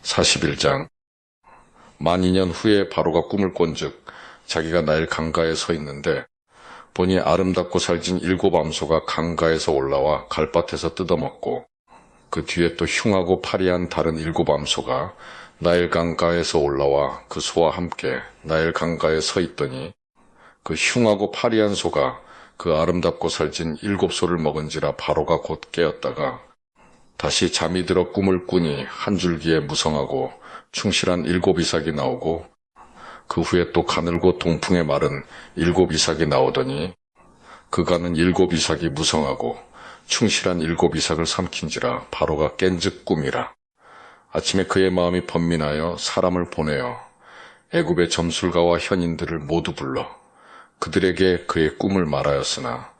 41장. 만 2년 후에 바로가 꿈을 꾼즉 자기가 나일 강가에 서 있는데 보니 아름답고 살진 7 암소가 강가에서 올라와 갈밭에서 뜯어먹고 그 뒤에 또 흉하고 파리한 다른 7 암소가 나일 강가에서 올라와 그 소와 함께 나일 강가에 서 있더니 그 흉하고 파리한 소가 그 아름답고 살진 7 소를 먹은지라 바로가 곧 깨었다가 다시 잠이 들어 꿈을 꾸니 한 줄기에 무성하고 충실한 7 이삭이 나오고 그 후에 또 가늘고 동풍에 마른 7 이삭이 나오더니 그가는 7 이삭이 무성하고 충실한 7 이삭을 삼킨지라 바로가 깬즉 꿈이라. 아침에 그의 마음이 번민하여 사람을 보내어 애굽의 점술가와 현인들을 모두 불러 그들에게 그의 꿈을 말하였으나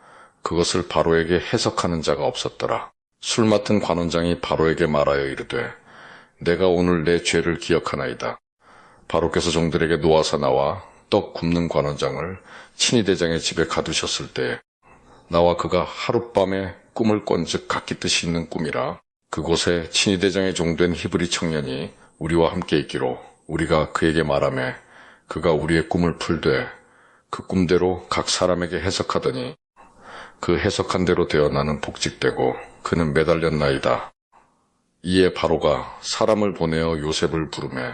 그것을 바로에게 해석하는 자가 없었더라. 술 맡은 관원장이 바로에게 말하여 이르되 내가 오늘 내 죄를 기억하나이다. 바로께서 종들에게 놓아서 나와 떡 굽는 관원장을 친위대장의 집에 가두셨을 때에 나와 그가 하룻밤에 꿈을 꾼즉 각기 뜻이 있는 꿈이라. 그곳에 친위대장의 종된 히브리 청년이 우리와 함께 있기로 우리가 그에게 말하매 그가 우리의 꿈을 풀되 그 꿈대로 각 사람에게 해석하더니 그 해석한 대로 되어 나는 복직되고 그는 매달렸나이다. 이에 바로가 사람을 보내어 요셉을 부르매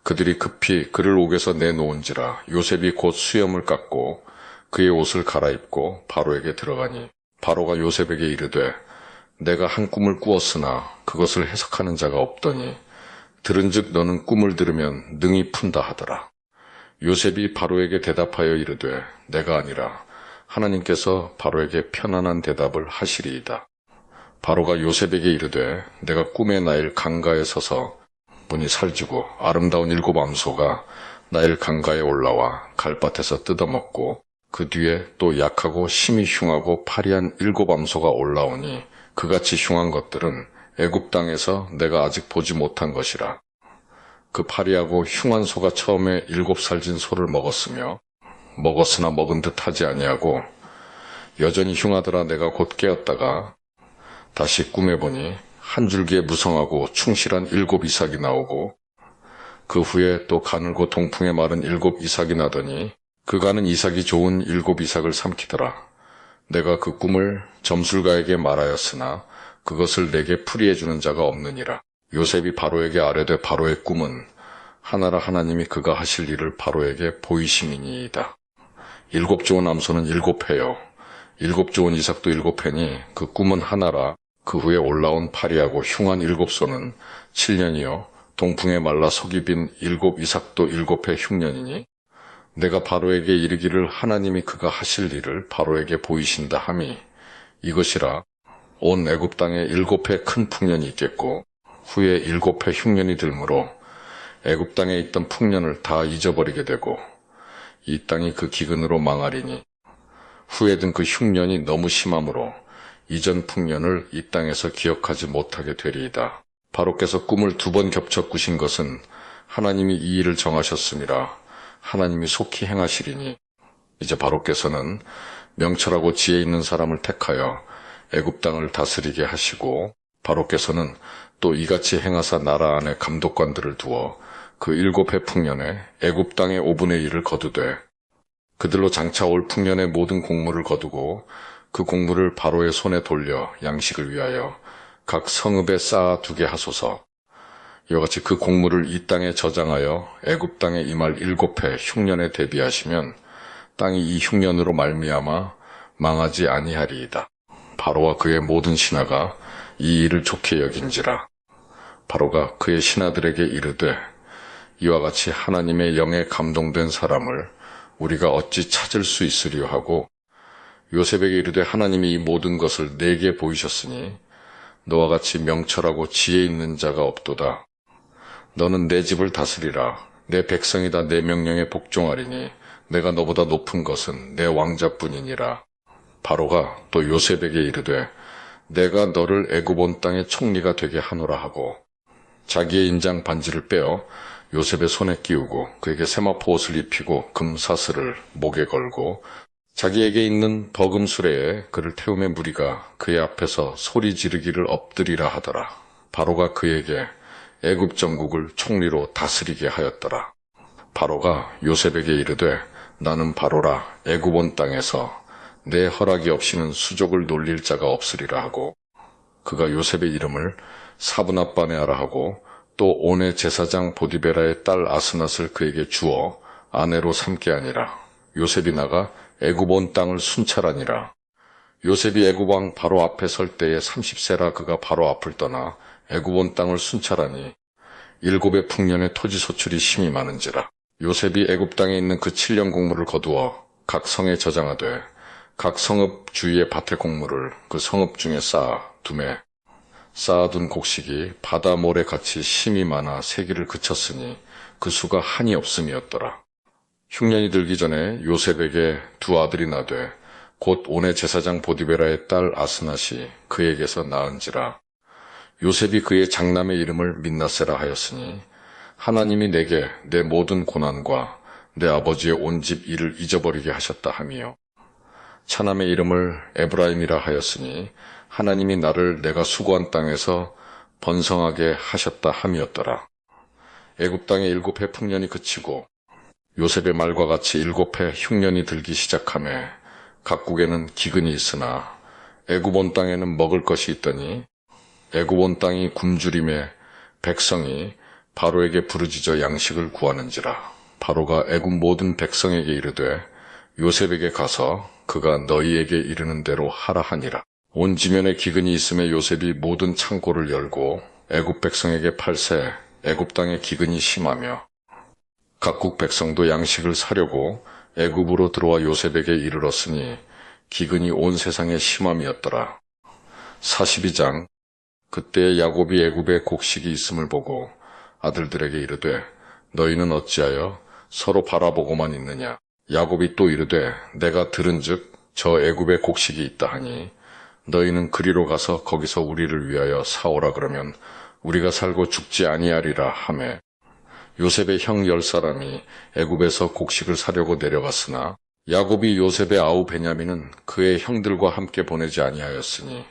그들이 급히 그를 옥에서 내놓은지라. 요셉이 곧 수염을 깎고 그의 옷을 갈아입고 바로에게 들어가니 바로가 요셉에게 이르되 내가 한 꿈을 꾸었으나 그것을 해석하는 자가 없더니 들은즉 너는 꿈을 들으면 능히 푼다 하더라. 요셉이 바로에게 대답하여 이르되 내가 아니라 하나님께서 바로에게 편안한 대답을 하시리이다. 바로가 요셉에게 이르되 내가 꿈에 나일 강가에 서서 보니 살지고 아름다운 7 암소가 나일 강가에 올라와 갈밭에서 뜯어먹고 그 뒤에 또 약하고 심히 흉하고 파리한 7 암소가 올라오니 그같이 흉한 것들은 애굽 땅에서 내가 아직 보지 못한 것이라. 그 파리하고 흉한 소가 처음에 7 살진 소를 먹었으나 먹은 듯 하지 아니하고 여전히 흉하더라. 내가 곧 깨었다가 다시 꿈에 보니 한 줄기에 무성하고 충실한 7 이삭이 나오고 그 후에 또 가늘고 동풍에 마른 7 이삭이 나더니 그가는 이삭이 좋은 7 이삭을 삼키더라. 내가 그 꿈을 점술가에게 말하였으나 그것을 내게 풀이해주는 자가 없느니라. 요셉이 바로에게 아뢰되 바로의 꿈은 하나라 하나님이 그가 하실 일을 바로에게 보이심이니이다. 7 좋은 암소는 7 회요 7 좋은 이삭도 7 회니 그 꿈은 하나라. 그 후에 올라온 파리하고 흉한 7 소는 7년이요 동풍에 말라 속이 빈 7 이삭도 7 회 흉년이니 내가 바로에게 이르기를 하나님이 그가 하실 일을 바로에게 보이신다 함이 이것이라. 온 애굽 땅에 7 회 큰 풍년이 있겠고 후에 7 회 흉년이 들므로 애굽 땅에 있던 풍년을 다 잊어버리게 되고 이 땅이 그 기근으로 망하리니 후에 든 그 흉년이 너무 심함으로 이전 풍년을 이 땅에서 기억하지 못하게 되리이다. 바로께서 꿈을 2번 겹쳐 꾸신 것은 하나님이 이 일을 정하셨음이라. 하나님이 속히 행하시리니 이제 바로께서는 명철하고 지혜 있는 사람을 택하여 애굽 땅을 다스리게 하시고 바로께서는 또 이같이 행하사 나라 안에 감독관들을 두어 그 7 회 풍년에 애굽 땅의 5분의 1을 거두되 그들로 장차 올 풍년의 모든 곡물을 거두고 그 곡물을 바로의 손에 돌려 양식을 위하여 각 성읍에 쌓아 두게 하소서. 이와 같이 그 곡물을 이 땅에 저장하여 애굽 땅에 임할 7 회 흉년에 대비하시면 땅이 이 흉년으로 말미암아 망하지 아니하리이다. 바로와 그의 모든 신하가 이 일을 좋게 여긴지라. 바로가 그의 신하들에게 이르되 이와 같이 하나님의 영에 감동된 사람을 우리가 어찌 찾을 수 있으리요 하고 요셉에게 이르되 하나님이 이 모든 것을 내게 보이셨으니 너와 같이 명철하고 지혜 있는 자가 없도다. 너는 내 집을 다스리라. 내 백성이 다 내 명령에 복종하리니 내가 너보다 높은 것은 내 왕자뿐이니라. 바로가 또 요셉에게 이르되 내가 너를 애굽 온 땅의 총리가 되게 하노라 하고 자기의 인장 반지를 빼어 요셉의 손에 끼우고 그에게 세마포 옷을 입히고 금사슬을 목에 걸고 자기에게 있는 버금 수레에 그를 태움에 무리가 그의 앞에서 소리 지르기를 엎드리라 하더라. 바로가 그에게 애굽 전국을 총리로 다스리게 하였더라. 바로가 요셉에게 이르되 나는 바로라 애굽 온 땅에서 내 허락이 없이는 수족을 놀릴 자가 없으리라 하고 그가 요셉의 이름을 사브낫바네아라 하고 또 온의 제사장 보디베라의 딸 아스낫을 그에게 주어 아내로 삼게 하니라. 요셉이 나가 애굽 온 땅을 순찰하니라. 요셉이 애굽 왕 바로 앞에 설 때에 30세라 그가 바로 앞을 떠나 애굽 온 땅을 순찰하니 7의 풍년의 토지 소출이 심히 많은지라. 요셉이 애굽 땅에 있는 그 7년 곡물을 거두어 각 성에 저장하되 각 성읍 주위의 밭의 곡물을 그 성읍 중에 쌓아둔 곡식이 바다 모래같이 심이 많아 세기를 그쳤으니 그 수가 한이 없음이었더라. 흉년이 들기 전에 요셉에게 두 아들이 나되 곧 온의 제사장 보디베라의 딸 아스낫이 그에게서 낳은지라. 요셉이 그의 장남의 이름을 민나세라 하였으니 하나님이 내게 내 모든 고난과 내 아버지의 온 집 일을 잊어버리게 하셨다 하며 차남의 이름을 에브라임이라 하였으니 하나님이 나를 내가 수고한 땅에서 번성하게 하셨다 함이었더라. 애굽 땅에 7해 풍년이 그치고 요셉의 말과 같이 7해 흉년이 들기 시작하매 각국에는 기근이 있으나 애굽 온 땅에는 먹을 것이 있더니 애굽 온 땅이 굶주림에 백성이 바로에게 부르짖어 양식을 구하는지라. 바로가 애굽 모든 백성에게 이르되 요셉에게 가서 그가 너희에게 이르는 대로 하라 하니라. 온 지면에 기근이 있음에 요셉이 모든 창고를 열고 애굽 백성에게 팔세 애굽 땅에 기근이 심하며 각국 백성도 양식을 사려고 애굽으로 들어와 요셉에게 이르렀으니 기근이 온 세상에 심함이었더라. 42장. 그때 야곱이 애굽에 곡식이 있음을 보고 아들들에게 이르되 너희는 어찌하여 서로 바라보고만 있느냐. 야곱이 또 이르되 내가 들은즉 저 애굽에 곡식이 있다 하니 너희는 그리로 가서 거기서 우리를 위하여 사오라 그러면 우리가 살고 죽지 아니하리라 하매 요셉의 형 10사람이 애굽에서 곡식을 사려고 내려갔으나 야곱이 요셉의 아우 베냐민은 그의 형들과 함께 보내지 아니하였으니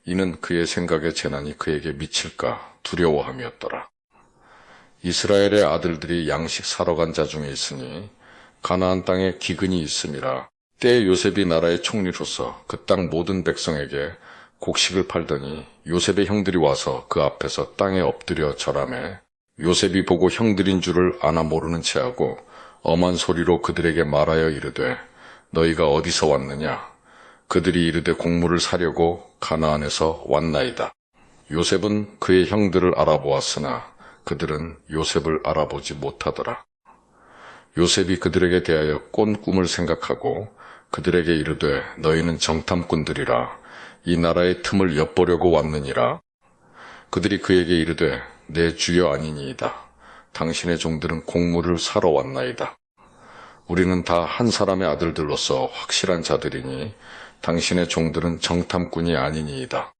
이는 그의 생각에 재난이 그에게 미칠까 두려워함이었더라. 이스라엘의 아들들이 양식 사러 간 자 중에 있으니 가나안 땅에 기근이 있음이라. 때에 요셉이 나라의 총리로서 그 땅 모든 백성에게 곡식을 팔더니 요셉의 형들이 와서 그 앞에서 땅에 엎드려 절하매 요셉이 보고 형들인 줄을 아나 모르는 체하고 엄한 소리로 그들에게 말하여 이르되 너희가 어디서 왔느냐. 그들이 이르되 곡물을 사려고 가나안에서 왔나이다. 요셉은 그의 형들을 알아보았으나 그들은 요셉을 알아보지 못하더라. 요셉이 그들에게 대하여 꼰 꿈을 생각하고 그들에게 이르되 너희는 정탐꾼들이라 이 나라의 틈을 엿보려고 왔느니라. 그들이 그에게 이르되 내 주여 아니니이다. 당신의 종들은 곡물을 사러 왔나이다. 우리는 다 한 사람의 아들들로서 확실한 자들이니 당신의 종들은 정탐꾼이 아니니이다.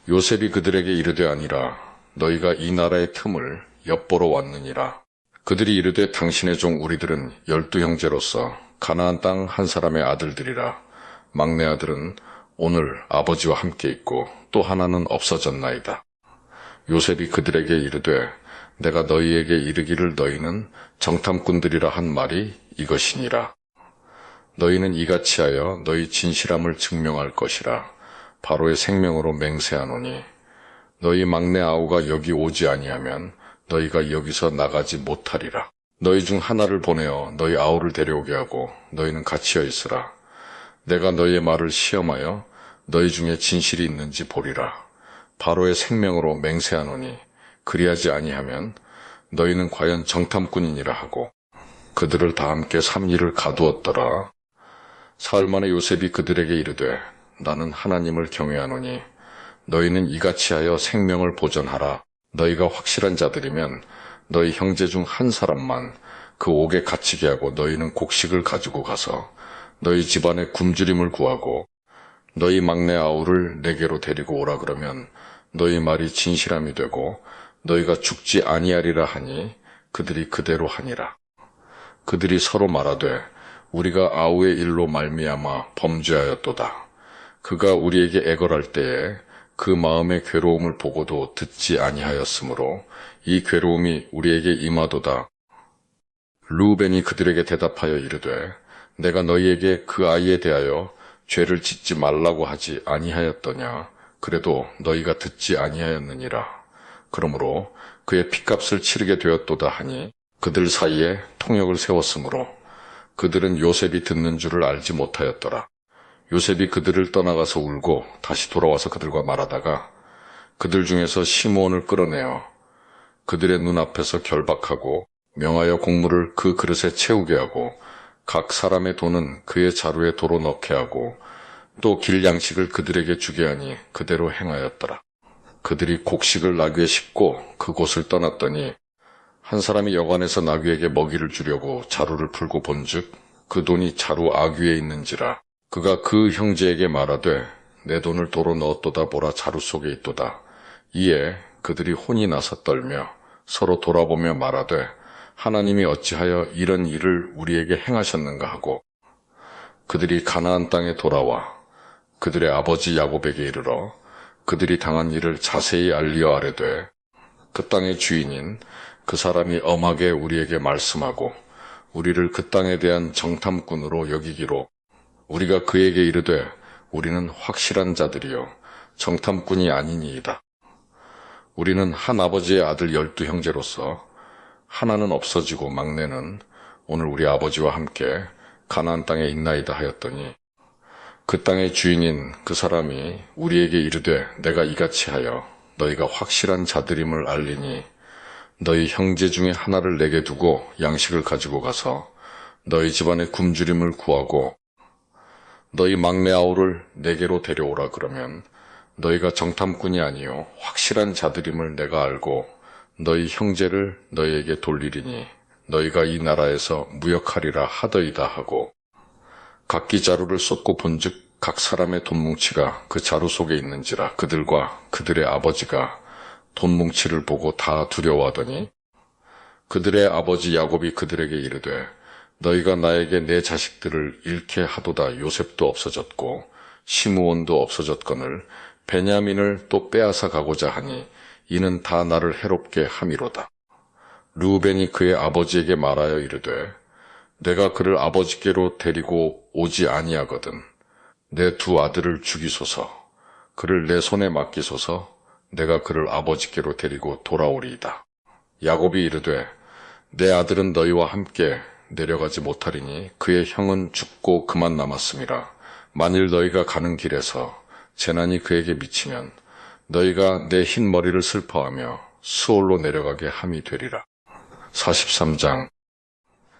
요셉이 그들에게 이르되 아니라 너희가 이 나라의 틈을 엿보러 왔느니라. 그들이 이르되 당신의 종 우리들은 12형제로서 가나안 땅 한 사람의 아들들이라. 막내 아들은 오늘 아버지와 함께 있고 또 하나는 없어졌나이다. 요셉이 그들에게 이르되 내가 너희에게 이르기를 너희는 정탐꾼들이라 한 말이 이것이니라. 너희는 이같이 하여 너희 진실함을 증명할 것이라. 바로의 생명으로 맹세하노니 너희 막내 아우가 여기 오지 아니하면 너희가 여기서 나가지 못하리라. 너희 중 하나를 보내어 너희 아우를 데려오게 하고 너희는 갇혀 있으라. 내가 너희의 말을 시험하여 너희 중에 진실이 있는지 보리라. 바로의 생명으로 맹세하노니 그리하지 아니하면 너희는 과연 정탐꾼이니라 하고 그들을 다 함께 3일을 가두었더라. 사흘 만에 요셉이 그들에게 이르되 나는 하나님을 경외하노니 너희는 이같이 하여 생명을 보전하라. 너희가 확실한 자들이면 너희 형제 중 한 사람만 그 옥에 갇히게 하고 너희는 곡식을 가지고 가서 너희 집안의 굶주림을 구하고 너희 막내 아우를 내게로 데리고 오라 그러면 너희 말이 진실함이 되고 너희가 죽지 아니하리라 하니 그들이 그대로 하니라. 그들이 서로 말하되 우리가 아우의 일로 말미암아 범죄하였도다. 그가 우리에게 애걸할 때에 그 마음의 괴로움을 보고도 듣지 아니하였으므로 이 괴로움이 우리에게 임하도다. 르우벤이 그들에게 대답하여 이르되 내가 너희에게 그 아이에 대하여 죄를 짓지 말라고 하지 아니하였더냐. 그래도 너희가 듣지 아니하였느니라. 그러므로 그의 핏값을 치르게 되었도다 하니 그들 사이에 통역을 세웠으므로 그들은 요셉이 듣는 줄을 알지 못하였더라. 요셉이 그들을 떠나가서 울고 다시 돌아와서 그들과 말하다가 그들 중에서 시므온을 끌어내어 그들의 눈앞에서 결박하고 명하여 곡물을 그 그릇에 채우게 하고 각 사람의 돈은 그의 자루에 도로 넣게 하고 또 길 양식을 그들에게 주게 하니 그대로 행하였더라. 그들이 곡식을 나귀에 싣고 그곳을 떠났더니 한 사람이 여관에서 나귀에게 먹이를 주려고 자루를 풀고 본즉 그 돈이 자루 아귀에 있는지라. 그가 그 형제에게 말하되 내 돈을 도로 넣었도다 보라 자루 속에 있도다. 이에 그들이 혼이 나서 떨며 서로 돌아보며 말하되 하나님이 어찌하여 이런 일을 우리에게 행하셨는가 하고 그들이 가나안 땅에 돌아와 그들의 아버지 야곱에게 이르러 그들이 당한 일을 자세히 알리어 아뢰되 그 땅의 주인인 그 사람이 엄하게 우리에게 말씀하고 우리를 그 땅에 대한 정탐꾼으로 여기기로 우리가 그에게 이르되 우리는 확실한 자들이요 정탐꾼이 아니니이다. 우리는 한 아버지의 아들 12형제로서 하나는 없어지고 막내는 오늘 우리 아버지와 함께 가나안 땅에 있나이다 하였더니 그 땅의 주인인 그 사람이 우리에게 이르되 내가 이같이 하여 너희가 확실한 자들임을 알리니 너희 형제 중에 하나를 내게 두고 양식을 가지고 가서 너희 집안의 굶주림을 구하고 너희 막내 아우를 내게로 데려오라. 그러면 너희가 정탐꾼이 아니요 확실한 자들임을 내가 알고 너희 형제를 너희에게 돌리리니 너희가 이 나라에서 무역하리라 하더이다 하고 각기 자루를 쏟고 본즉 각 사람의 돈뭉치가 그 자루 속에 있는지라. 그들과 그들의 아버지가 돈뭉치를 보고 다 두려워하더니 그들의 아버지 야곱이 그들에게 이르되 너희가 나에게 내 자식들을 잃게 하도다. 요셉도 없어졌고 시므온도 없어졌거늘 베냐민을 또 빼앗아 가고자 하니 이는 다 나를 해롭게 함이로다. 르우벤이 그의 아버지에게 말하여 이르되 내가 그를 아버지께로 데리고 오지 아니하거든 내 두 아들을 죽이소서. 그를 내 손에 맡기소서. 내가 그를 아버지께로 데리고 돌아오리이다. 야곱이 이르되 내 아들은 너희와 함께 내려가지 못하리니 그의 형은 죽고 그만 남았음이라. 만일 너희가 가는 길에서 재난이 그에게 미치면 너희가 내 흰 머리를 슬퍼하며 수올로 내려가게 함이 되리라. 43장.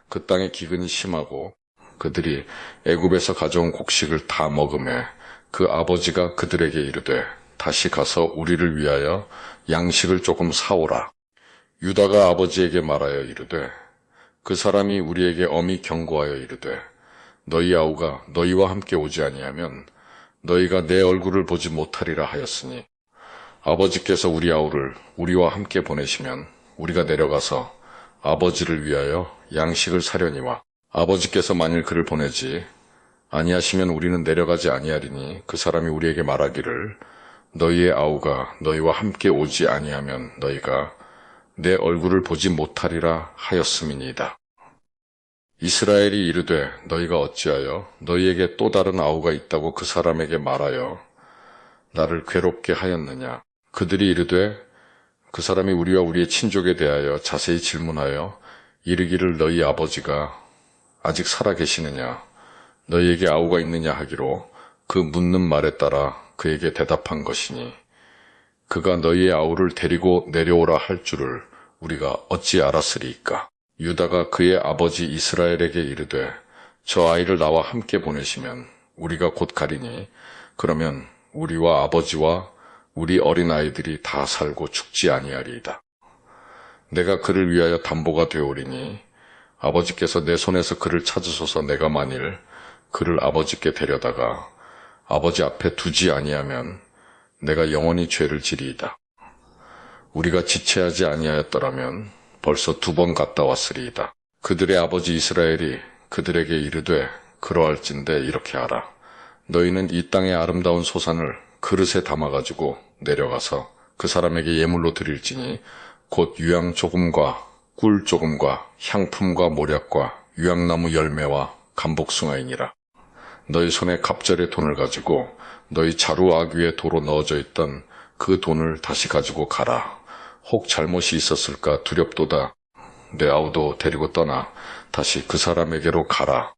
그 땅의 기근이 심하고 그들이 애굽에서 가져온 곡식을 다 먹으매 그 아버지가 그들에게 이르되 다시 가서 우리를 위하여 양식을 조금 사오라. 유다가 아버지에게 말하여 이르되 그 사람이 우리에게 엄히 경고하여 이르되 너희 아우가 너희와 함께 오지 아니하면 너희가 내 얼굴을 보지 못하리라 하였으니 아버지께서 우리 아우를 우리와 함께 보내시면 우리가 내려가서 아버지를 위하여 양식을 사려니와 아버지께서 만일 그를 보내지 아니하시면 우리는 내려가지 아니하리니 그 사람이 우리에게 말하기를 너희의 아우가 너희와 함께 오지 아니하면 너희가 내 얼굴을 보지 못하리라 하였음이니이다. 이스라엘이 이르되 너희가 어찌하여 너희에게 또 다른 아우가 있다고 그 사람에게 말하여 나를 괴롭게 하였느냐. 그들이 이르되 그 사람이 우리와 우리의 친족에 대하여 자세히 질문하여 이르기를 너희 아버지가 아직 살아 계시느냐 너희에게 아우가 있느냐 하기로 그 묻는 말에 따라 그에게 대답한 것이니 그가 너희의 아우를 데리고 내려오라 할 줄을 우리가 어찌 알았으리이까. 유다가 그의 아버지 이스라엘에게 이르되 저 아이를 나와 함께 보내시면 우리가 곧 가리니 그러면 우리와 아버지와 우리 어린아이들이 다 살고 죽지 아니하리이다. 내가 그를 위하여 담보가 되오리니 아버지께서 내 손에서 그를 찾으소서. 내가 만일 그를 아버지께 데려다가 아버지 앞에 두지 아니하면 내가 영원히 죄를 지리이다. 우리가 지체하지 아니하였더라면 벌써 2번 갔다 왔으리이다. 그들의 아버지 이스라엘이 그들에게 이르되 그러할진대 이렇게 하라. 너희는 이 땅의 아름다운 소산을 그릇에 담아가지고 내려가서 그 사람에게 예물로 드릴지니 곧 유향 조금과 꿀 조금과 향품과 모략과 유향나무 열매와 감복숭아이니라. 너희 손에 갑절의 돈을 가지고 너희 자루 아귀에 도로 넣어져 있던 그 돈을 다시 가지고 가라. 혹 잘못이 있었을까 두렵도다. 내 아우도 데리고 떠나 다시 그 사람에게로 가라.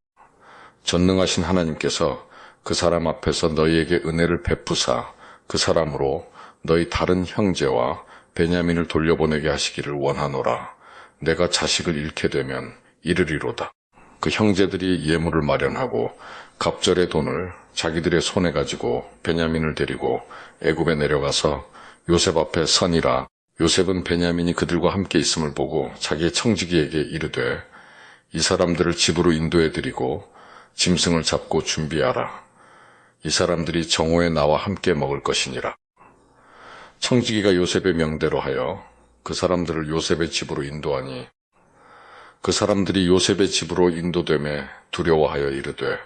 전능하신 하나님께서 그 사람 앞에서 너희에게 은혜를 베푸사 그 사람으로 너희 다른 형제와 베냐민을 돌려보내게 하시기를 원하노라. 내가 자식을 잃게 되면 이르리로다. 그 형제들이 예물을 마련하고 갑절의 돈을 자기들의 손에 가지고 베냐민을 데리고 애굽에 내려가서 요셉 앞에 서니라. 요셉은 베냐민이 그들과 함께 있음을 보고 자기의 청지기에게 이르되 이 사람들을 집으로 인도해드리고 짐승을 잡고 준비하라. 이 사람들이 정오에 나와 함께 먹을 것이니라. 청지기가 요셉의 명대로 하여 그 사람들을 요셉의 집으로 인도하니 그 사람들이 요셉의 집으로 인도되매 두려워하여 이르되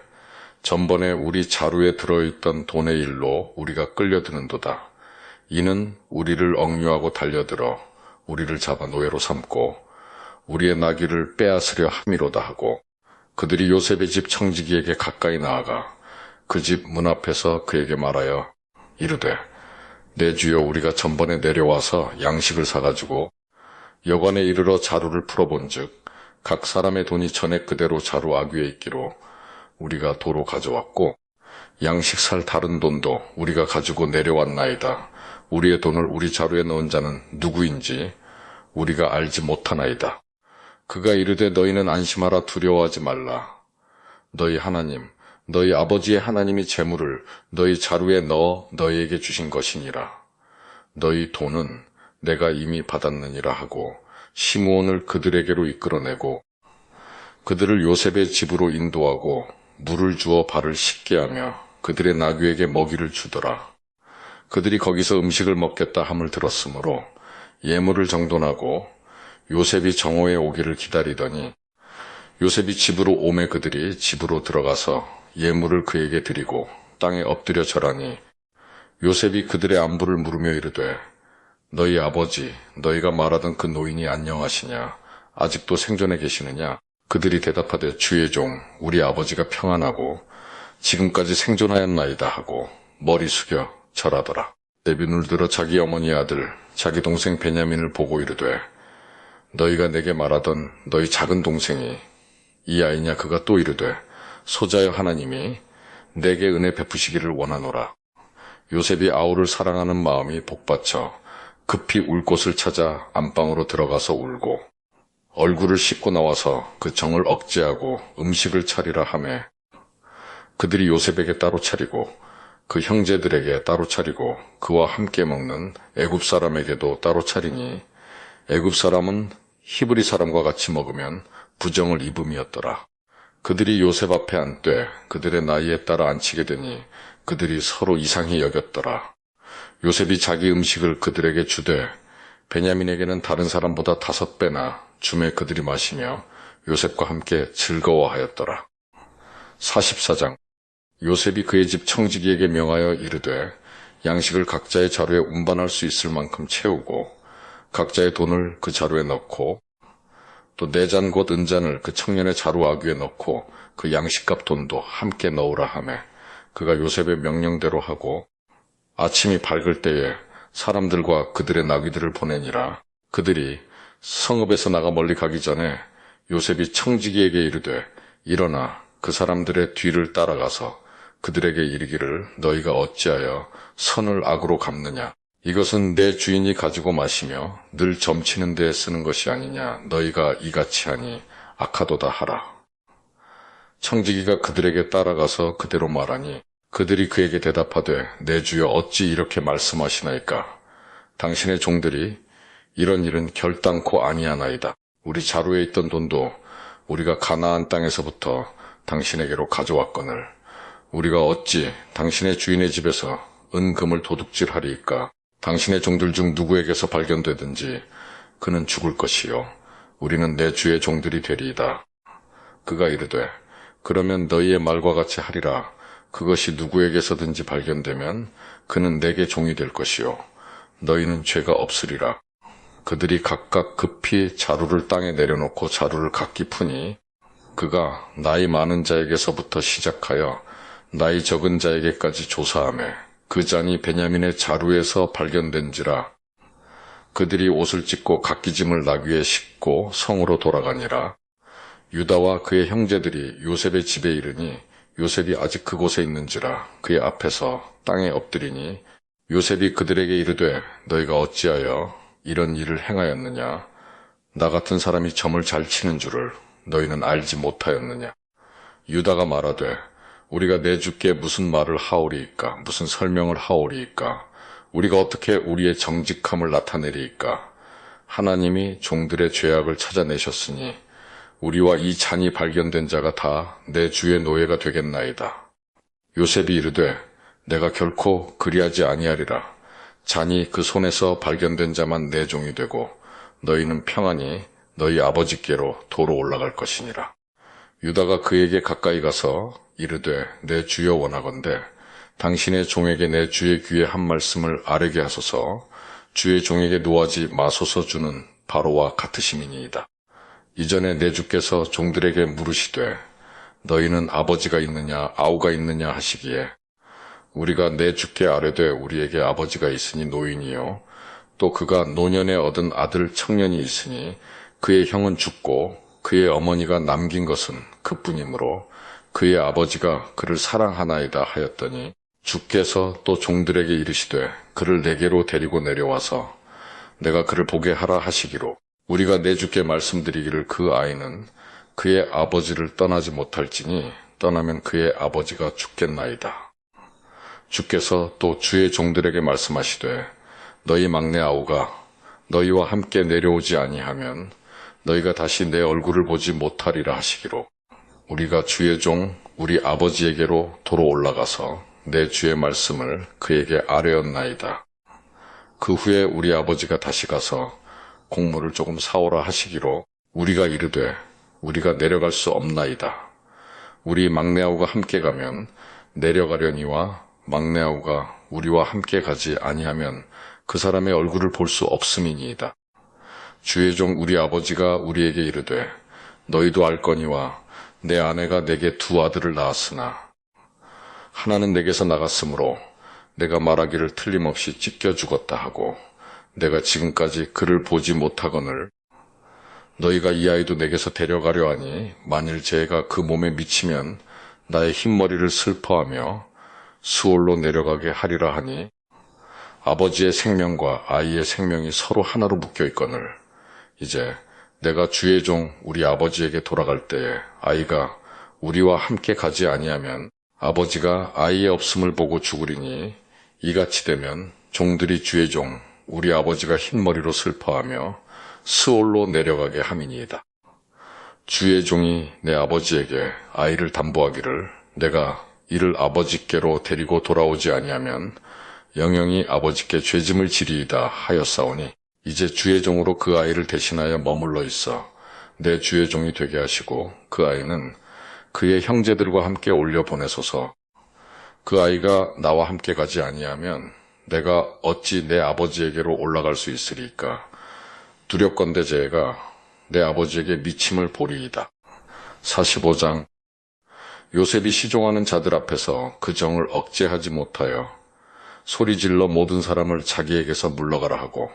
전번에 우리 자루에 들어있던 돈의 일로 우리가 끌려드는도다. 이는 우리를 억류하고 달려들어 우리를 잡아 노예로 삼고 우리의 나귀를 빼앗으려 함이로다 하고 그들이 요셉의 집 청지기에게 가까이 나아가 그 집 문 앞에서 그에게 말하여 이르되 내 주여 우리가 전번에 내려와서 양식을 사가지고 여관에 이르러 자루를 풀어본즉 각 사람의 돈이 전에 그대로 자루 아귀에 있기로 우리가 도로 가져왔고 양식 살 다른 돈도 우리가 가지고 내려왔나이다. 우리의 돈을 우리 자루에 넣은 자는 누구인지 우리가 알지 못하나이다. 그가 이르되 너희는 안심하라 두려워하지 말라. 너희 하나님 너희 아버지의 하나님이 재물을 너희 자루에 넣어 너희에게 주신 것이니라. 너희 돈은 내가 이미 받았느니라 하고 시므온을 그들에게로 이끌어내고 그들을 요셉의 집으로 인도하고 물을 주어 발을 씻게 하며 그들의 나귀에게 먹이를 주더라. 그들이 거기서 음식을 먹겠다 함을 들었으므로 예물을 정돈하고 요셉이 정오에 오기를 기다리더니 요셉이 집으로 오매 그들이 집으로 들어가서 예물을 그에게 드리고 땅에 엎드려 절하니 요셉이 그들의 안부를 물으며 이르되 너희 아버지 너희가 말하던 그 노인이 안녕하시냐 아직도 생존해 계시느냐. 그들이 대답하되 주의 종 우리 아버지가 평안하고 지금까지 생존하였나이다 하고 머리 숙여 절하더라. 렙이 눈을 들어 자기 어머니 아들 자기 동생 베냐민을 보고 이르되 너희가 내게 말하던 너희 작은 동생이 이 아이냐. 그가 또 이르되 소자여 하나님이 내게 은혜 베푸시기를 원하노라. 요셉이 아우를 사랑하는 마음이 복받쳐 급히 울 곳을 찾아 안방으로 들어가서 울고 얼굴을 씻고 나와서 그 정을 억제하고 음식을 차리라 하매 그들이 요셉에게 따로 차리고 그 형제들에게 따로 차리고 그와 함께 먹는 애굽 사람에게도 따로 차리니 애굽 사람은 히브리 사람과 같이 먹으면 부정을 입음이었더라. 그들이 요셉 앞에 앉되 그들의 나이에 따라 앉히게 되니 그들이 서로 이상히 여겼더라. 요셉이 자기 음식을 그들에게 주되 베냐민에게는 다른 사람보다 5배나 주매 그들이 마시며 요셉과 함께 즐거워하였더라. 44장. 요셉이 그의 집 청지기에게 명하여 이르되 양식을 각자의 자루에 운반할 수 있을 만큼 채우고 각자의 돈을 그 자루에 넣고 또 네 잔 곧 은잔을 그 청년의 자루 아귀에 넣고 그 양식값 돈도 함께 넣으라 하매 그가 요셉의 명령대로 하고 아침이 밝을 때에 사람들과 그들의 나귀들을 보내니라. 그들이 성읍에서 나가 멀리 가기 전에 요셉이 청지기에게 이르되 일어나 그 사람들의 뒤를 따라가서 그들에게 이르기를 너희가 어찌하여 선을 악으로 갚느냐. 이것은 내 주인이 가지고 마시며 늘 점치는 데에 쓰는 것이 아니냐. 너희가 이같이 하니 악하도다 하라. 청지기가 그들에게 따라가서 그대로 말하니 그들이 그에게 대답하되 내 주여 어찌 이렇게 말씀하시나이까. 당신의 종들이 이런 일은 결단코 아니하나이다. 우리 자루에 있던 돈도 우리가 가나안 땅에서부터 당신에게로 가져왔거늘 우리가 어찌 당신의 주인의 집에서 은금을 도둑질하리이까. 당신의 종들 중 누구에게서 발견되든지 그는 죽을 것이요 우리는 내 주의 종들이 되리이다. 그가 이르되 그러면 너희의 말과 같이 하리라. 그것이 누구에게서든지 발견되면 그는 내게 종이 될 것이요 너희는 죄가 없으리라. 그들이 각각 급히 자루를 땅에 내려놓고 자루를 각기 푸니 그가 나이 많은 자에게서부터 시작하여 나이 적은 자에게까지 조사하며 그 잔이 베냐민의 자루에서 발견된지라. 그들이 옷을 찢고 각기 짐을 나귀에 싣고 성으로 돌아가니라. 유다와 그의 형제들이 요셉의 집에 이르니 요셉이 아직 그곳에 있는지라 그의 앞에서 땅에 엎드리니 요셉이 그들에게 이르되 너희가 어찌하여 이런 일을 행하였느냐? 나 같은 사람이 점을 잘 치는 줄을 너희는 알지 못하였느냐? 유다가 말하되 우리가 내 주께 무슨 말을 하오리이까? 무슨 설명을 하오리이까? 우리가 어떻게 우리의 정직함을 나타내리이까? 하나님이 종들의 죄악을 찾아내셨으니 우리와 이 잔이 발견된 자가 다 내 주의 노예가 되겠나이다. 요셉이 이르되 내가 결코 그리하지 아니하리라. 잔이 그 손에서 발견된 자만 내 종이 되고 너희는 평안히 너희 아버지께로 도로 올라갈 것이니라. 유다가 그에게 가까이 가서 이르되 내 주여 원하건대 당신의 종에게 내 주의 귀에 한 말씀을 아뢰게 하소서. 주의 종에게 노하지 마소서 주는 바로와 같으심이니이다. 이전에 내 주께서 종들에게 물으시되 너희는 아버지가 있느냐 아우가 있느냐 하시기에 우리가 내 주께 아뢰되 우리에게 아버지가 있으니 노인이요 또 그가 노년에 얻은 아들 청년이 있으니 그의 형은 죽고 그의 어머니가 남긴 것은 그뿐이므로 그의 아버지가 그를 사랑하나이다 하였더니 주께서 또 종들에게 이르시되 그를 내게로 데리고 내려와서 내가 그를 보게 하라 하시기로 우리가 내 주께 말씀드리기를 그 아이는 그의 아버지를 떠나지 못할지니 떠나면 그의 아버지가 죽겠나이다. 주께서 또 주의 종들에게 말씀하시되 너희 막내 아우가 너희와 함께 내려오지 아니하면 너희가 다시 내 얼굴을 보지 못하리라 하시기로 우리가 주의 종 우리 아버지에게로 도로 올라가서 내 주의 말씀을 그에게 아뢰었나이다. 그 후에 우리 아버지가 다시 가서 곡물을 조금 사오라 하시기로 우리가 이르되 우리가 내려갈 수 없나이다. 우리 막내아우가 함께 가면 내려가려니와 막내아우가 우리와 함께 가지 아니하면 그 사람의 얼굴을 볼 수 없음이니이다. 주의 종 우리 아버지가 우리에게 이르되 너희도 알거니와 내 아내가 내게 두 아들을 낳았으나 하나는 내게서 나갔으므로 내가 말하기를 틀림없이 찢겨 죽었다 하고 내가 지금까지 그를 보지 못하거늘 너희가 이 아이도 내게서 데려가려 하니 만일 죄가 그 몸에 미치면 나의 흰머리를 슬퍼하며 수올로 내려가게 하리라 하니 아버지의 생명과 아이의 생명이 서로 하나로 묶여 있거늘 이제 내가 주의 종 우리 아버지에게 돌아갈 때에 아이가 우리와 함께 가지 아니하면 아버지가 아이의 없음을 보고 죽으리니 이같이 되면 종들이 주의 종 우리 아버지가 흰머리로 슬퍼하며 스올로 내려가게 함이니이다. 주의 종이 내 아버지에게 아이를 담보하기를 내가 이를 아버지께로 데리고 돌아오지 아니하면 영영이 아버지께 죄짐을 지리이다 하였사오니 이제 주의 종으로 그 아이를 대신하여 머물러 있어 내 주의 종이 되게 하시고 그 아이는 그의 형제들과 함께 올려보내소서. 그 아이가 나와 함께 가지 아니하면 내가 어찌 내 아버지에게로 올라갈 수 있으리까? 두렵건대 제가 내 아버지에게 미침을 보리이다. 45장 요셉이 시종하는 자들 앞에서 그 정을 억제하지 못하여 소리질러 모든 사람을 자기에게서 물러가라 하고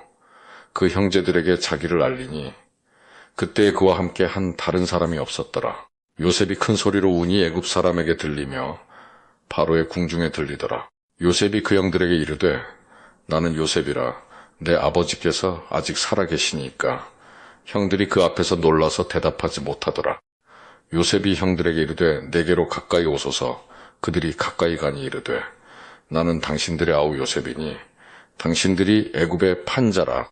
그 형제들에게 자기를 알리니 그때 그와 함께 한 다른 사람이 없었더라. 요셉이 큰 소리로 우니 애굽 사람에게 들리며 바로의 궁중에 들리더라. 요셉이 그 형들에게 이르되 나는 요셉이라 내 아버지께서 아직 살아계시니까 형들이 그 앞에서 놀라서 대답하지 못하더라. 요셉이 형들에게 이르되 내게로 가까이 오소서. 그들이 가까이 가니 이르되 나는 당신들의 아우 요셉이니 당신들이 애굽의 판자라.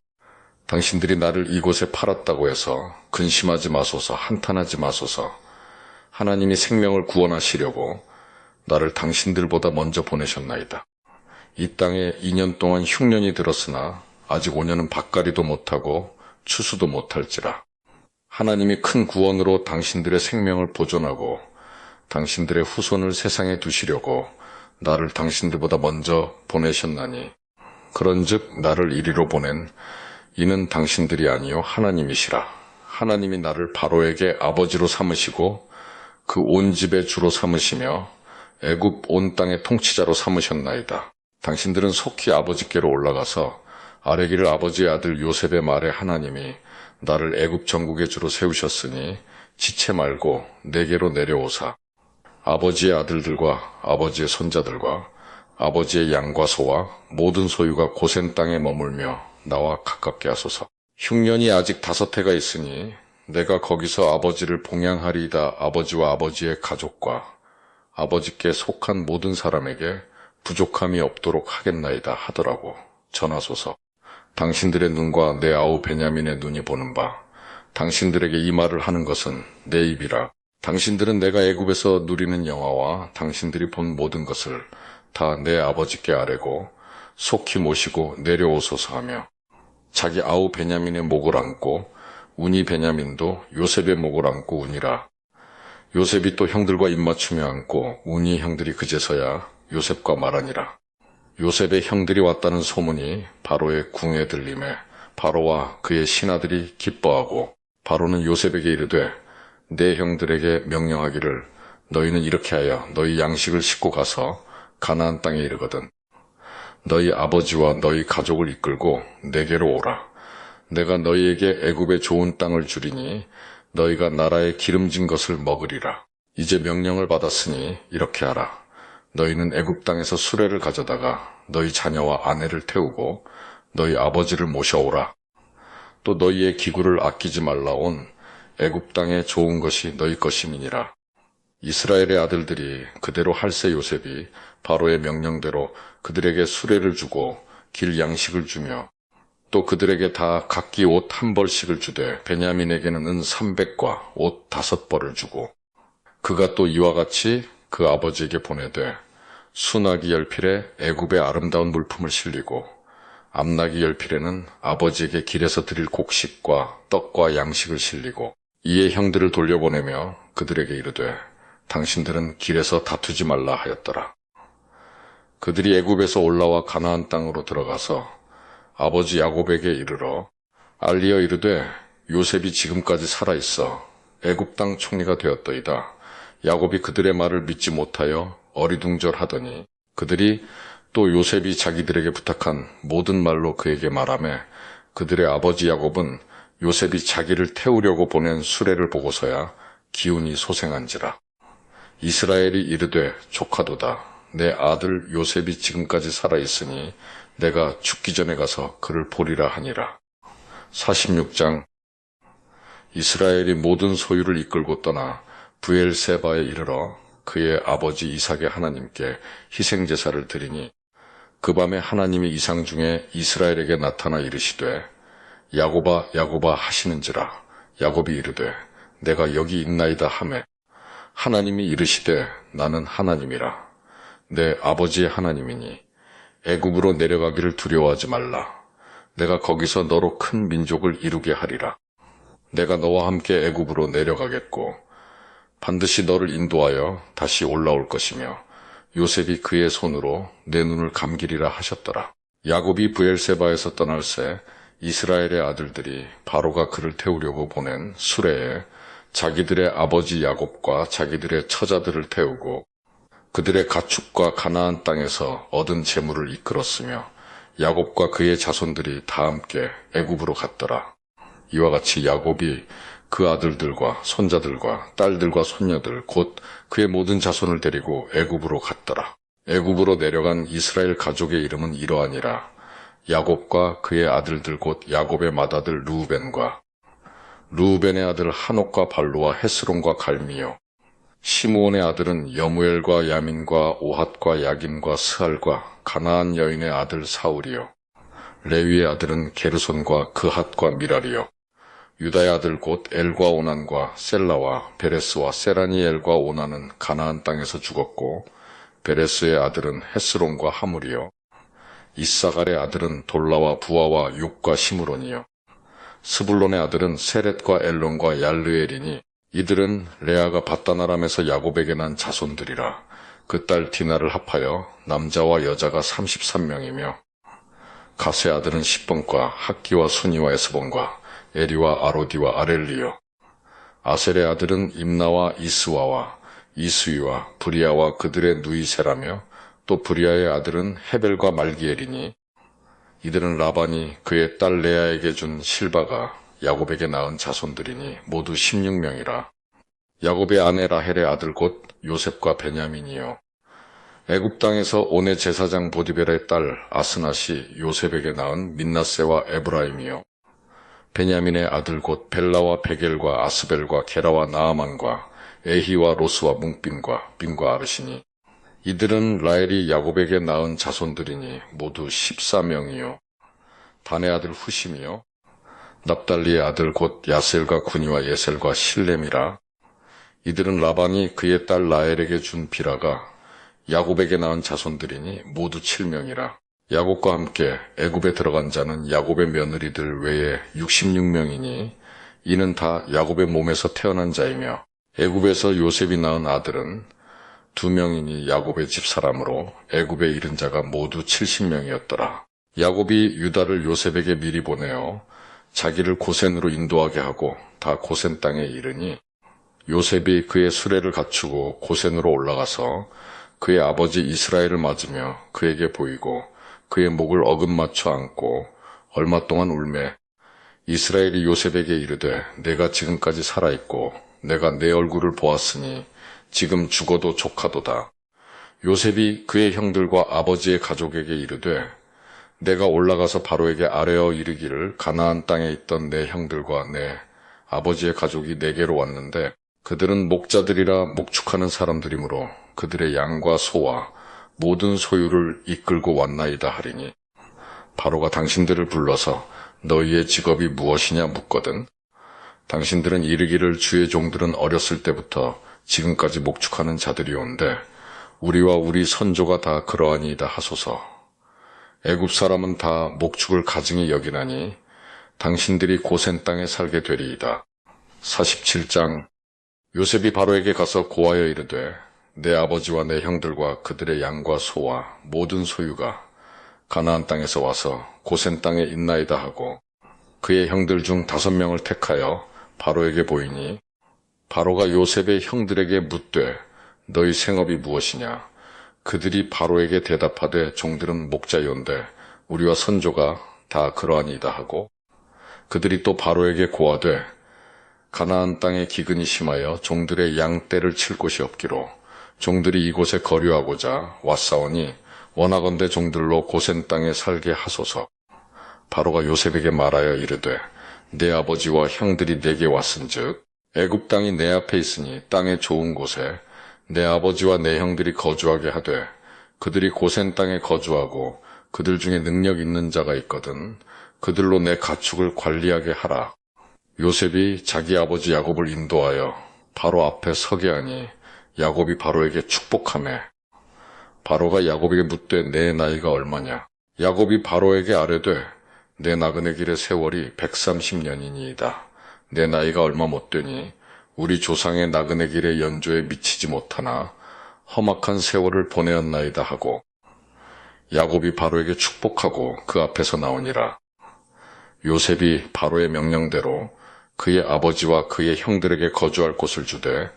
당신들이 나를 이곳에 팔았다고 해서 근심하지 마소서. 한탄하지 마소서. 하나님이 생명을 구원하시려고 나를 당신들보다 먼저 보내셨나이다. 이 땅에 2년 동안 흉년이 들었으나 아직 5년은 밭갈이도 못하고 추수도 못할지라. 하나님이 큰 구원으로 당신들의 생명을 보존하고 당신들의 후손을 세상에 두시려고 나를 당신들보다 먼저 보내셨나니 그런즉 나를 이리로 보낸 이는 당신들이 아니요 하나님이시라. 하나님이 나를 바로에게 아버지로 삼으시고 그 온 집의 주로 삼으시며 애굽 온 땅의 통치자로 삼으셨나이다. 당신들은 속히 아버지께로 올라가서 아뢰기를 아버지의 아들 요셉의 말에 하나님이 나를 애굽 전국의 주로 세우셨으니 지체 말고 내게로 내려오사 아버지의 아들들과 아버지의 손자들과 아버지의 양과 소와 모든 소유가 고센 땅에 머물며 나와 가깝게 하소서. 흉년이 아직 5해가 있으니 내가 거기서 아버지를 봉양하리이다. 아버지와 아버지의 가족과 아버지께 속한 모든 사람에게 부족함이 없도록 하겠나이다 하더라고 전하소서. 당신들의 눈과 내 아우 베냐민의 눈이 보는 바 당신들에게 이 말을 하는 것은 내 입이라. 당신들은 내가 애굽에서 누리는 영화와 당신들이 본 모든 것을 다 내 아버지께 아뢰고 속히 모시고 내려오소서 하며 자기 아우 베냐민의 목을 안고 운이 베냐민도 요셉의 목을 안고 운이라. 요셉이 또 형들과 입맞추며 안고 운이 형들이 그제서야 요셉과 말하니라. 요셉의 형들이 왔다는 소문이 바로의 궁에 들림에 바로와 그의 신하들이 기뻐하고 바로는 요셉에게 이르되 내 형들에게 명령하기를 너희는 이렇게 하여 너희 양식을 싣고 가서 가나안 땅에 이르거든 너희 아버지와 너희 가족을 이끌고 내게로 오라. 내가 너희에게 애굽의 좋은 땅을 주리니 너희가 나라의 기름진 것을 먹으리라. 이제 명령을 받았으니 이렇게 하라. 너희는 애굽 땅에서 수레를 가져다가 너희 자녀와 아내를 태우고 너희 아버지를 모셔오라. 또 너희의 기구를 아끼지 말라. 온 애굽 땅의 좋은 것이 너희 것임이니라. 이스라엘의 아들들이 그대로 할세 요셉이 바로의 명령대로 그들에게 수레를 주고 길 양식을 주며 또 그들에게 다 각기 옷 1벌씩을 주되 베냐민에게는 은 300과 옷 5벌을 주고 그가 또 이와 같이 그 아버지에게 보내되 수나기 열필에 애굽의 아름다운 물품을 실리고 암나기 열필에는 아버지에게 길에서 드릴 곡식과 떡과 양식을 실리고 이에 형들을 돌려보내며 그들에게 이르되 당신들은 길에서 다투지 말라 하였더라. 그들이 애굽에서 올라와 가나안 땅으로 들어가서 아버지 야곱에게 이르러 알리어 이르되 요셉이 지금까지 살아있어 애굽 땅 총리가 되었더이다. 야곱이 그들의 말을 믿지 못하여 어리둥절하더니 그들이 또 요셉이 자기들에게 부탁한 모든 말로 그에게 말하며 그들의 아버지 야곱은 요셉이 자기를 태우려고 보낸 수레를 보고서야 기운이 소생한지라. 이스라엘이 이르되 조카도다. 내 아들 요셉이 지금까지 살아있으니 내가 죽기 전에 가서 그를 보리라 하니라. 46장. 이스라엘이 모든 소유를 이끌고 떠나 브엘세바에 이르러 그의 아버지 이삭의 하나님께 희생제사를 드리니 그 밤에 하나님이 이상 중에 이스라엘에게 나타나 이르시되 야곱아 야곱아 하시는지라. 야곱이 이르되 내가 여기 있나이다 하매 하나님이 이르시되 나는 하나님이라. 내 아버지의 하나님이니 애굽으로 내려가기를 두려워하지 말라. 내가 거기서 너로 큰 민족을 이루게 하리라. 내가 너와 함께 애굽으로 내려가겠고 반드시 너를 인도하여 다시 올라올 것이며 요셉이 그의 손으로 내 눈을 감기리라 하셨더라. 야곱이 브엘세바에서 떠날새 이스라엘의 아들들이 바로가 그를 태우려고 보낸 수레에 자기들의 아버지 야곱과 자기들의 처자들을 태우고 그들의 가축과 가나안 땅에서 얻은 재물을 이끌었으며 야곱과 그의 자손들이 다 함께 애굽으로 갔더라. 이와 같이 야곱이 그 아들들과 손자들과 딸들과 손녀들 곧 그의 모든 자손을 데리고 애굽으로 갔더라. 애굽으로 내려간 이스라엘 가족의 이름은 이러하니라. 야곱과 그의 아들들 곧 야곱의 맏아들 르우벤과 르우벤의 아들 한옥과 발루와 헤스론과 갈미요 시므온의 아들은 여무엘과 야민과 오핫과 야긴과 스알과 가나안 여인의 아들 사울이요 레위의 아들은 게르손과 그핫과 미랄이요 유다의 아들 곧 엘과 오난과 셀라와 베레스와 세라니엘과 오난은 가나안 땅에서 죽었고 베레스의 아들은 헤스론과 하물이요 이사갈의 아들은 돌라와 부아와 육과 시므론이요 스불론의 아들은 세렛과 엘론과 얄르엘이니 이들은 레아가 밧다나람에서 야곱에게 난 자손들이라. 그 딸 디나를 합하여 남자와 여자가 33명이며 가세 아들은 십본과 학기와 순이와 에스본과 에리와 아로디와 아렐리요. 아셀의 아들은 임나와 이스와와 이스위와 브리아와 그들의 누이세라며 또 브리아의 아들은 헤벨과 말기엘이니 이들은 라반이 그의 딸 레아에게 준 실바가 야곱에게 낳은 자손들이니 모두 16명이라. 야곱의 아내 라헬의 아들 곧 요셉과 베냐민이요. 애굽 땅에서 온의 제사장 보디벨의 딸 아스낫이 요셉에게 낳은 민나세와 에브라임이요. 베냐민의 아들 곧 벨라와 베겔과 아스벨과 게라와 나아만과 에히와 로스와 뭉빈과 빈과 아르시니 이들은 라헬이 야곱에게 낳은 자손들이니 모두 14명이요. 단의 아들 후심이요. 납달리의 아들 곧 야셀과 구니와 예셀과 실렘이라. 이들은 라반이 그의 딸 라헬에게 준 비라가 야곱에게 낳은 자손들이니 모두 7명이라. 야곱과 함께 애굽에 들어간 자는 야곱의 며느리들 외에 66명이니 이는 다 야곱의 몸에서 태어난 자이며 애굽에서 요셉이 낳은 아들은 2명이니 야곱의 집 사람으로 애굽에 이른 자가 모두 70명이었더라. 야곱이 유다를 요셉에게 미리 보내어 자기를 고센으로 인도하게 하고 다 고센 땅에 이르니 요셉이 그의 수레를 갖추고 고센으로 올라가서 그의 아버지 이스라엘을 맞으며 그에게 보이고 그의 목을 어긋맞춰 안고 얼마 동안 울매 이스라엘이 요셉에게 이르되 내가 지금까지 살아있고 내가 내 얼굴을 보았으니 지금 죽어도 족하도다. 요셉이 그의 형들과 아버지의 가족에게 이르되 내가 올라가서 바로에게 아뢰어 이르기를 가나안 땅에 있던 내 형들과 내 아버지의 가족이 내게로 왔는데 그들은 목자들이라 목축하는 사람들이므로 그들의 양과 소와 모든 소유를 이끌고 왔나이다 하리니 바로가 당신들을 불러서 너희의 직업이 무엇이냐 묻거든 당신들은 이르기를 주의 종들은 어렸을 때부터 지금까지 목축하는 자들이온데 우리와 우리 선조가 다 그러하니이다 하소서. 애굽 사람은 다 목축을 가증히 여기나니 당신들이 고센 땅에 살게 되리이다. 47장 요셉이 바로에게 가서 고하여 이르되 내 아버지와 내 형들과 그들의 양과 소와 모든 소유가 가나안 땅에서 와서 고센 땅에 있나이다 하고 그의 형들 중 5명을 택하여 바로에게 보이니 바로가 요셉의 형들에게 묻되 너희 생업이 무엇이냐 그들이 바로에게 대답하되 종들은 목자요온데 우리와 선조가 다 그러하니이다 하고 그들이 또 바로에게 고하되 가나안 땅에 기근이 심하여 종들의 양떼를 칠 곳이 없기로 종들이 이곳에 거류하고자 왔사오니 원하건대 종들로 고센 땅에 살게 하소서. 바로가 요셉에게 말하여 이르되 내 아버지와 형들이 내게 왔은즉 애굽 땅이 내 앞에 있으니 땅의 좋은 곳에 내 아버지와 내 형들이 거주하게 하되 그들이 고센 땅에 거주하고 그들 중에 능력 있는 자가 있거든 그들로 내 가축을 관리하게 하라. 요셉이 자기 아버지 야곱을 인도하여 바로 앞에 서게 하니 야곱이 바로에게 축복하매 바로가 야곱에게 묻되 내 나이가 얼마냐 야곱이 바로에게 아뢰되 내 나그네 길의 세월이 130년이니이다. 내 나이가 얼마 못 되니 우리 조상의 나그네 길의 연조에 미치지 못하나 험악한 세월을 보내었나이다 하고 야곱이 바로에게 축복하고 그 앞에서 나오니라. 요셉이 바로의 명령대로 그의 아버지와 그의 형들에게 거주할 곳을 주되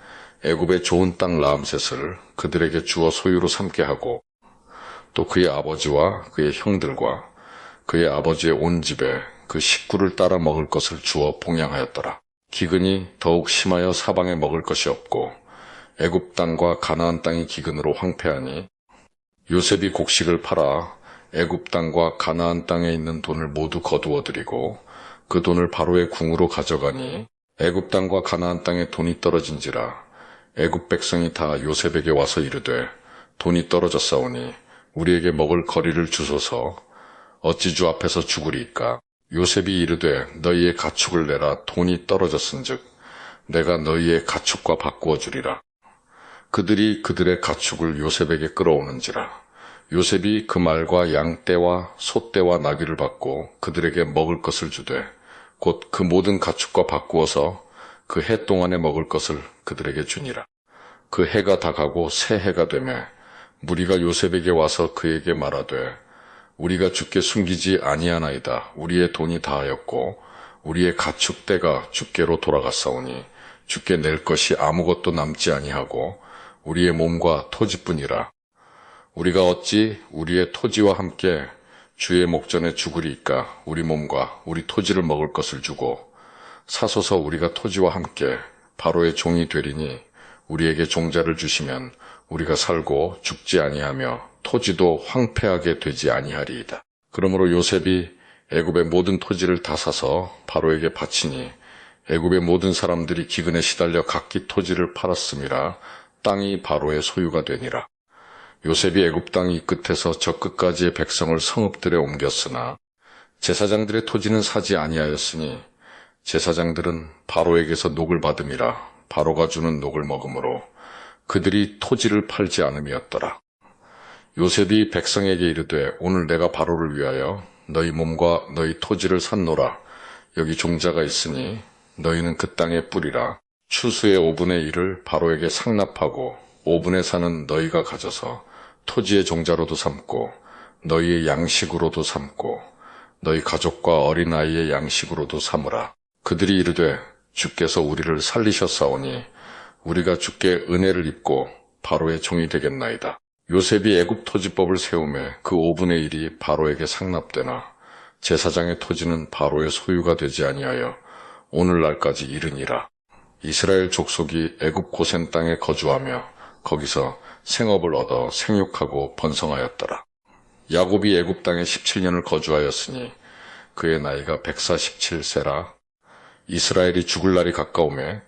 애굽의 좋은 땅 라암셋을 그들에게 주어 소유로 삼게 하고 또 그의 아버지와 그의 형들과 그의 아버지의 온 집에 그 식구를 따라 먹을 것을 주어 봉양하였더라. 기근이 더욱 심하여 사방에 먹을 것이 없고 애굽 땅과 가나안 땅이 기근으로 황폐하니 요셉이 곡식을 팔아 애굽 땅과 가나안 땅에 있는 돈을 모두 거두어들이고 그 돈을 바로의 궁으로 가져가니 애굽 땅과 가나안 땅에 돈이 떨어진지라 애굽 백성이 다 요셉에게 와서 이르되 돈이 떨어졌사오니 우리에게 먹을 거리를 주소서 어찌 주 앞에서 죽으리이까. 요셉이 이르되 너희의 가축을 내라. 돈이 떨어졌은즉 내가 너희의 가축과 바꾸어 주리라. 그들이 그들의 가축을 요셉에게 끌어오는지라. 요셉이 그 말과 양떼와 소떼와 나귀를 받고 그들에게 먹을 것을 주되 곧 그 모든 가축과 바꾸어서 그 해 동안에 먹을 것을 그들에게 주니라. 그 해가 다 가고 새 해가 되매 무리가 요셉에게 와서 그에게 말하되 우리가 주께 숨기지 아니하나이다. 우리의 돈이 다하였고 우리의 가축 떼가 주께로 돌아갔사오니 주께 낼 것이 아무것도 남지 아니하고 우리의 몸과 토지뿐이라. 우리가 어찌 우리의 토지와 함께 주의 목전에 죽으리이까. 우리 몸과 우리 토지를 먹을 것을 주고 사소서 우리가 토지와 함께 바로의 종이 되리니 우리에게 종자를 주시면 우리가 살고 죽지 아니하며 토지도 황폐하게 되지 아니하리이다. 그러므로 요셉이 애굽의 모든 토지를 다 사서 바로에게 바치니 애굽의 모든 사람들이 기근에 시달려 각기 토지를 팔았음이라. 땅이 바로의 소유가 되니라. 요셉이 애굽 땅 이 끝에서 저 끝까지의 백성을 성읍들에 옮겼으나 제사장들의 토지는 사지 아니하였으니 제사장들은 바로에게서 녹을 받음이라. 바로가 주는 녹을 먹으므로 그들이 토지를 팔지 않음이었더라. 요셉이 백성에게 이르되 오늘 내가 바로를 위하여 너희 몸과 너희 토지를 샀노라. 여기 종자가 있으니 너희는 그 땅에 뿌리라. 추수의 5분의 1을 바로에게 상납하고 5분의 4는 너희가 가져서 토지의 종자로도 삼고 너희의 양식으로도 삼고 너희 가족과 어린아이의 양식으로도 삼으라. 그들이 이르되 주께서 우리를 살리셨사오니 우리가 주께 은혜를 입고 바로의 종이 되겠나이다. 요셉이 애굽 토지법을 세우매 그 5분의 1이 바로에게 상납되나 제사장의 토지는 바로의 소유가 되지 아니하여 오늘날까지 이르니라. 이스라엘 족속이 애굽 고센 땅에 거주하며 거기서 생업을 얻어 생육하고 번성하였더라. 야곱이 애굽 땅에 17년을 거주하였으니 그의 나이가 147세라. 이스라엘이 죽을 날이 가까우매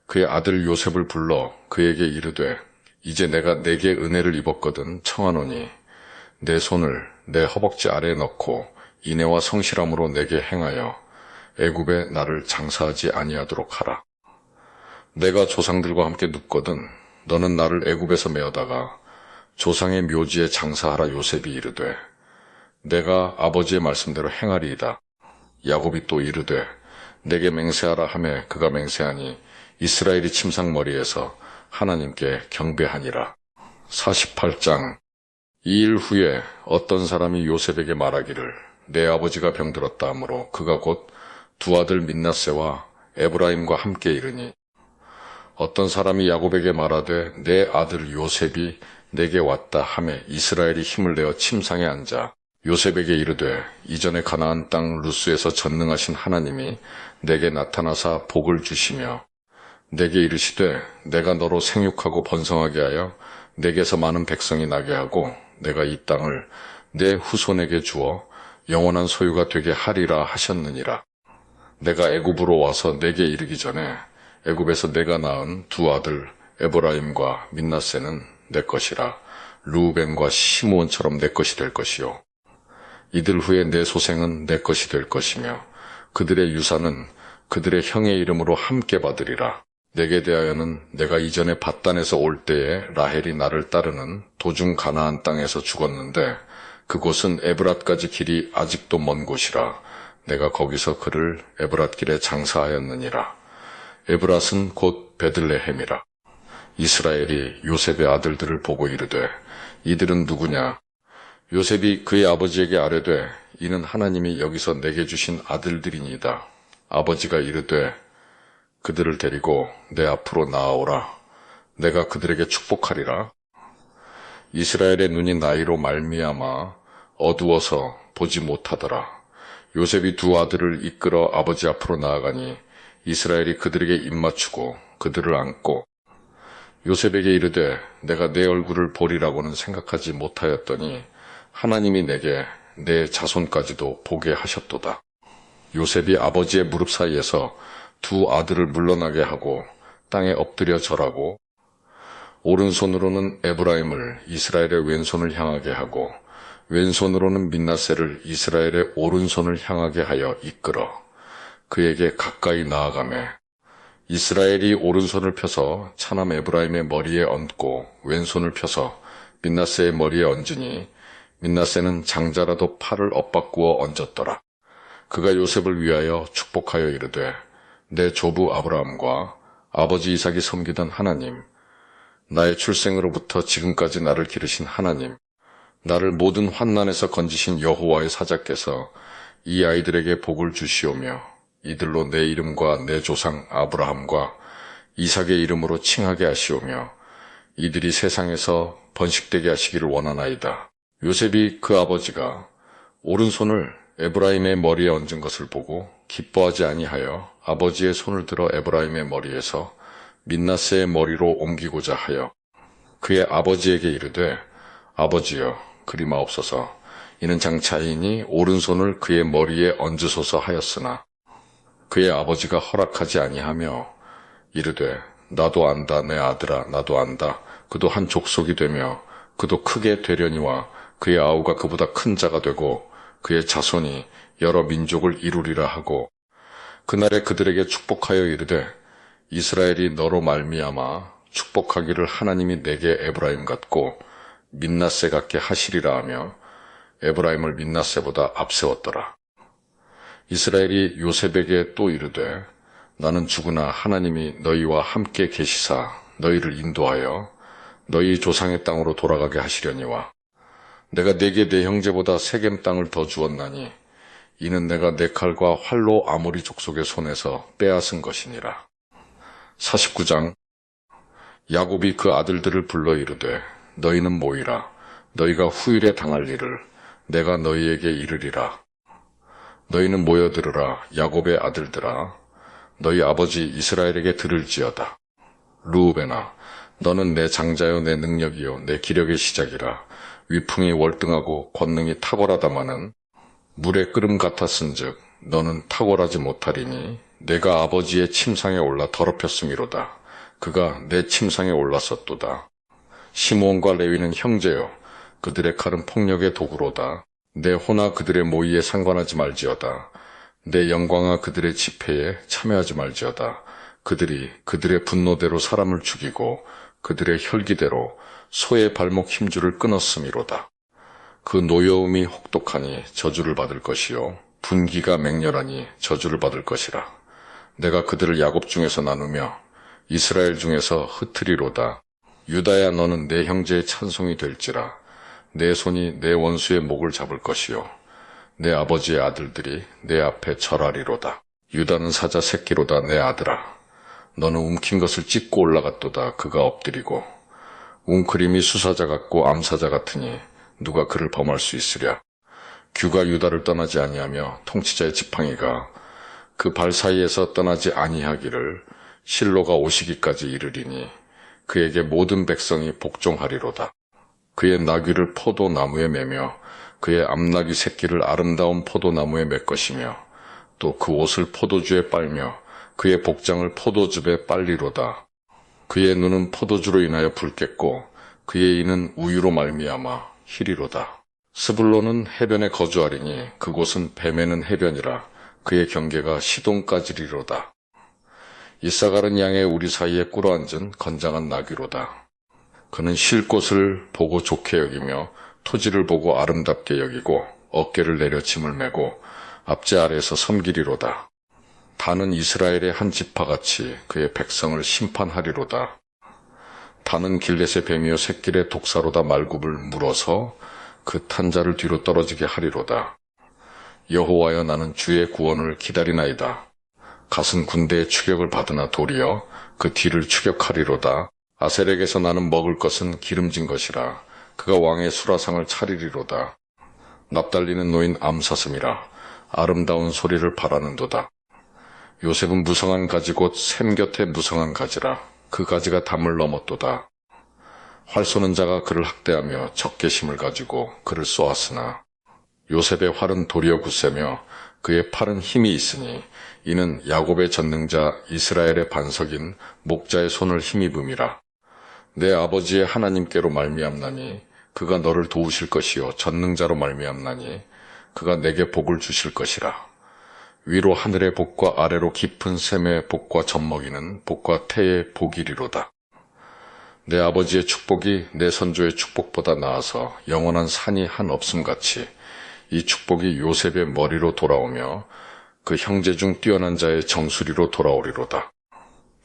그의 아들 요셉을 불러 그에게 이르되 이제 내가 내게 은혜를 입었거든 청하노니 내 손을 내 허벅지 아래에 넣고 인애와 성실함으로 내게 행하여 애굽에 나를 장사하지 아니하도록 하라. 내가 조상들과 함께 눕거든 너는 나를 애굽에서 메어다가 조상의 묘지에 장사하라. 요셉이 이르되 내가 아버지의 말씀대로 행하리이다. 야곱이 또 이르되 내게 맹세하라 하매 그가 맹세하니 이스라엘이 침상머리에서 하나님께 경배하니라. 48장. 이 일 후에 어떤 사람이 요셉에게 말하기를 내 아버지가 병들었다 하므로 그가 곧 두 아들 민나세와 에브라임과 함께 이르니 어떤 사람이 야곱에게 말하되 내 아들 요셉이 내게 왔다 하매 이스라엘이 힘을 내어 침상에 앉아 요셉에게 이르되 이전에 가나안 땅 루스에서 전능하신 하나님이 내게 나타나사 복을 주시며 내게 이르시되 내가 너로 생육하고 번성하게 하여 내게서 많은 백성이 나게 하고 내가 이 땅을 내 후손에게 주어 영원한 소유가 되게 하리라 하셨느니라. 내가 애굽으로 와서 내게 이르기 전에 애굽에서 내가 낳은 두 아들 에브라임과 민나세는 내 것이라. 르우벤과 시므온처럼 내 것이 될 것이요 이들 후에 내 소생은 내 것이 될 것이며 그들의 유산은 그들의 형의 이름으로 함께 받으리라. 내게 대하여는 내가 이전에 밧단에서 올 때에 라헬이 나를 따르는 도중 가나안 땅에서 죽었는데 그곳은 에브랏까지 길이 아직도 먼 곳이라. 내가 거기서 그를 에브랏 길에 장사하였느니라. 에브랏은 곧 베들레헴이라. 이스라엘이 요셉의 아들들을 보고 이르되 이들은 누구냐? 요셉이 그의 아버지에게 아뢰되 이는 하나님이 여기서 내게 주신 아들들이니이다. 아버지가 이르되 그들을 데리고 내 앞으로 나아오라. 내가 그들에게 축복하리라. 이스라엘의 눈이 나이로 말미암아 어두워서 보지 못하더라. 요셉이 두 아들을 이끌어 아버지 앞으로 나아가니 이스라엘이 그들에게 입맞추고 그들을 안고 요셉에게 이르되 내가 내 얼굴을 보리라고는 생각하지 못하였더니 하나님이 내게 내 자손까지도 보게 하셨도다. 요셉이 아버지의 무릎 사이에서 두 아들을 물러나게 하고 땅에 엎드려 절하고 오른손으로는 에브라임을 이스라엘의 왼손을 향하게 하고 왼손으로는 민나세를 이스라엘의 오른손을 향하게 하여 이끌어 그에게 가까이 나아가매 이스라엘이 오른손을 펴서 차남 에브라임의 머리에 얹고 왼손을 펴서 민나세의 머리에 얹으니 민나세는 장자라도 팔을 엇바꾸어 얹었더라. 그가 요셉을 위하여 축복하여 이르되 내 조부 아브라함과 아버지 이삭이 섬기던 하나님, 나의 출생으로부터 지금까지 나를 기르신 하나님, 나를 모든 환난에서 건지신 여호와의 사자께서 이 아이들에게 복을 주시오며 이들로 내 이름과 내 조상 아브라함과 이삭의 이름으로 칭하게 하시오며 이들이 세상에서 번식되게 하시기를 원하나이다. 요셉이 그 아버지가 오른손을 에브라임의 머리에 얹은 것을 보고 기뻐하지 아니하여 아버지의 손을 들어 에브라임의 머리에서 밋나스의 머리로 옮기고자 하여 그의 아버지에게 이르되 아버지여 그리마옵소서. 이는 장차이니 오른손을 그의 머리에 얹으소서 하였으나 그의 아버지가 허락하지 아니하며 이르되 나도 안다 내 아들아 나도 안다. 그도 한 족속이 되며 그도 크게 되려니와 그의 아우가 그보다 큰 자가 되고 그의 자손이 여러 민족을 이루리라 하고 그날에 그들에게 축복하여 이르되 이스라엘이 너로 말미암아 축복하기를 하나님이 내게 에브라임 같고 밋나세 같게 하시리라 하며 에브라임을 밋나세보다 앞세웠더라. 이스라엘이 요셉에게 또 이르되 나는 죽으나 하나님이 너희와 함께 계시사 너희를 인도하여 너희 조상의 땅으로 돌아가게 하시려니와 내가 네게 네 형제보다 세겜 땅을 더 주었나니 이는 내가 내 칼과 활로 아모리 족속의 손에서 빼앗은 것이니라. 49장 야곱이 그 아들들을 불러 이르되 너희는 모이라. 너희가 후일에 당할 일을 내가 너희에게 이르리라. 너희는 모여들으라. 야곱의 아들들아 너희 아버지 이스라엘에게 들을지어다. 르우벤아 너는 내 장자요 내 능력이요 내 기력의 시작이라. 위풍이 월등하고 권능이 탁월하다마는 물의 끓음 같았은즉 너는 탁월하지 못하리니 내가 아버지의 침상에 올라 더럽혔음이로다. 그가 내 침상에 올랐었도다. 시므온과 레위는 형제요 그들의 칼은 폭력의 도구로다. 내 호나 그들의 모의에 상관하지 말지어다. 내 영광아 그들의 집회에 참여하지 말지어다. 그들이 그들의 분노대로 사람을 죽이고 그들의 혈기대로 소의 발목 힘줄을 끊었음이로다. 그 노여움이 혹독하니 저주를 받을 것이요 분기가 맹렬하니 저주를 받을 것이라. 내가 그들을 야곱 중에서 나누며 이스라엘 중에서 흩으리로다. 유다야 너는 내 형제의 찬송이 될지라. 내 손이 내 원수의 목을 잡을 것이요 내 아버지의 아들들이 내 앞에 절하리로다. 유다는 사자 새끼로다 내 아들아. 너는 움킨 것을 찢고 올라갔도다. 그가 엎드리고 웅크림이 수사자 같고 암사자 같으니 누가 그를 범할 수 있으랴. 규가 유다를 떠나지 아니하며 통치자의 지팡이가 그 발 사이에서 떠나지 아니하기를 실로가 오시기까지 이르리니 그에게 모든 백성이 복종하리로다. 그의 나귀를 포도나무에 매며 그의 암나귀 새끼를 아름다운 포도나무에 맬 것이며 또 그 옷을 포도주에 빨며 그의 복장을 포도즙에 빨리로다. 그의 눈은 포도주로 인하여 붉겠고 그의 이는 우유로 말미암아 희리로다. 스불론은 해변에 거주하리니 그곳은 뱀에는 해변이라. 그의 경계가 시돈까지리로다. 이사갈은 양의 우리 사이에 꿇어앉은 건장한 나귀로다. 그는 쉴 곳을 보고 좋게 여기며 토지를 보고 아름답게 여기고 어깨를 내려 짐을 메고 앞제 아래에서 섬기리로다. 단은 이스라엘의 한 지파같이 그의 백성을 심판하리로다. 단은 길렛의 뱀이요 새끼의 독사로다. 말굽을 물어서 그 탄자를 뒤로 떨어지게 하리로다. 여호와여 나는 주의 구원을 기다리나이다. 갓은 군대의 추격을 받으나 도리어 그 뒤를 추격하리로다. 아셀에게서 나는 먹을 것은 기름진 것이라. 그가 왕의 수라상을 차리리로다. 납달리는 노인 암사슴이라. 아름다운 소리를 바라는도다. 요셉은 무성한 가지 곧 샘 곁에 무성한 가지라. 그 가지가 담을 넘었도다. 활 쏘는 자가 그를 학대하며 적개심을 가지고 그를 쏘았으나 요셉의 활은 도리어 굳세며 그의 팔은 힘이 있으니 이는 야곱의 전능자 이스라엘의 반석인 목자의 손을 힘입음이라. 내 아버지의 하나님께로 말미암나니 그가 너를 도우실 것이요 전능자로 말미암나니 그가 내게 복을 주실 것이라. 위로 하늘의 복과 아래로 깊은 샘의 복과 젖먹이는 복과 태의 복이리로다. 내 아버지의 축복이 내 선조의 축복보다 나아서 영원한 산이 한 없음같이 이 축복이 요셉의 머리로 돌아오며 그 형제 중 뛰어난 자의 정수리로 돌아오리로다.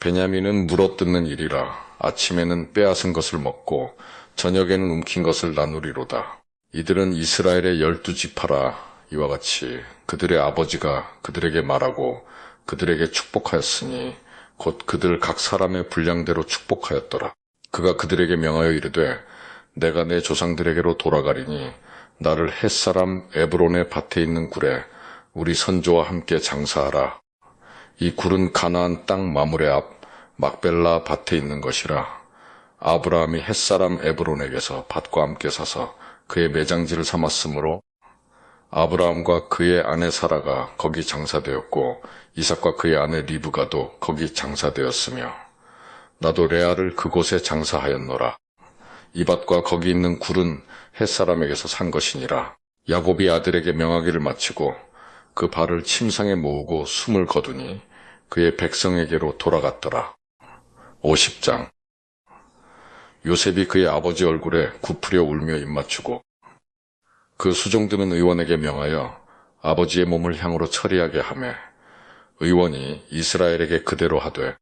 베냐민은 물어뜯는 일이라. 아침에는 빼앗은 것을 먹고 저녁에는 움킨 것을 나누리로다. 이들은 이스라엘의 12지파라. 이와 같이 그들의 아버지가 그들에게 말하고 그들에게 축복하였으니 곧 그들 각 사람의 분량대로 축복하였더라. 그가 그들에게 명하여 이르되 내가 내 조상들에게로 돌아가리니 나를 햇사람 에브론의 밭에 있는 굴에 우리 선조와 함께 장사하라. 이 굴은 가나안 땅 마므레 앞 막벨라 밭에 있는 것이라. 아브라함이 햇사람 에브론에게서 밭과 함께 사서 그의 매장지를 삼았으므로 아브라함과 그의 아내 사라가 거기 장사되었고 이삭과 그의 아내 리브가도 거기 장사되었으며 나도 레아를 그곳에 장사하였노라. 이 밭과 거기 있는 굴은 햇사람에게서 산 것이니라. 야곱이 아들에게 명하기를 마치고 그 발을 침상에 모으고 숨을 거두니 그의 백성에게로 돌아갔더라. 50장. 요셉이 그의 아버지 얼굴에 굽으려 울며 입맞추고 그 수종드는 의원에게 명하여 아버지의 몸을 향으로 처리하게 하매 의원이 이스라엘에게 그대로 하되